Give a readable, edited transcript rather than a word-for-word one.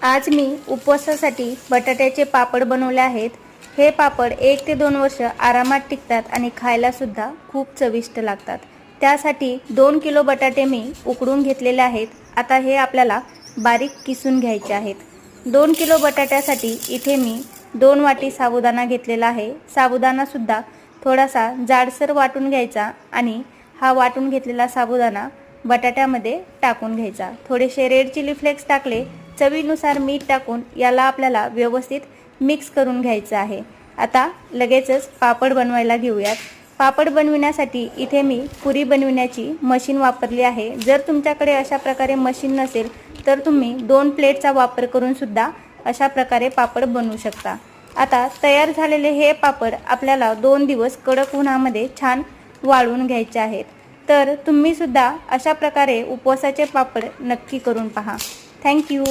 आज मी उपवासासाठी बटाट्याचे पापड बनवले आहेत। हे पापड 1 ते 2 वर्ष आरामात टिकतात आणि खायला सुद्धा खूप चविष्ट लागतात। त्यासाठी 2 किलो बटाटे मी उकडून घेतलेले आहेत। आता हे आपल्याला बारीक किसून घ्यायचे आहेत। 2 किलो बटाट्यासाठी इथे मी 2 वाटी साबुदाणा घेतलेला आहे। साबुदाणा सुद्धा थोडासा जाडसर वाटून घ्यायचा आणि हा वाटून घेतलेला साबुदाणा बटाट्यामध्ये टाकून घ्यायचा। थोडेसे रेड चिली फ्लेक्स टाकले, चवीनुसार मीठ टाकून याला आपल्याला व्यवस्थित मिक्स करून घ्यायचं आहे। आता लगेचच पापड बनवायला घेऊयात। पापड बनविण्यासाठी इथे मी पुरी बनविण्याची मशीन वापरली आहे। जर तुमच्याकडे अशा प्रकारे मशीन नसेल तर तुम्ही 2 प्लेटचा वापर करून सुद्धा अशा प्रकारे पापड बनवू शकता। आता तयार झालेले हे पापड आपल्याला 2 दिवस कडक उन्हामध्ये छान वाळवून घ्यायचे आहेत। तर तुम्ही सुद्धा अशा प्रकारे उपवासाचे पापड नक्की करून पहा। Thank you.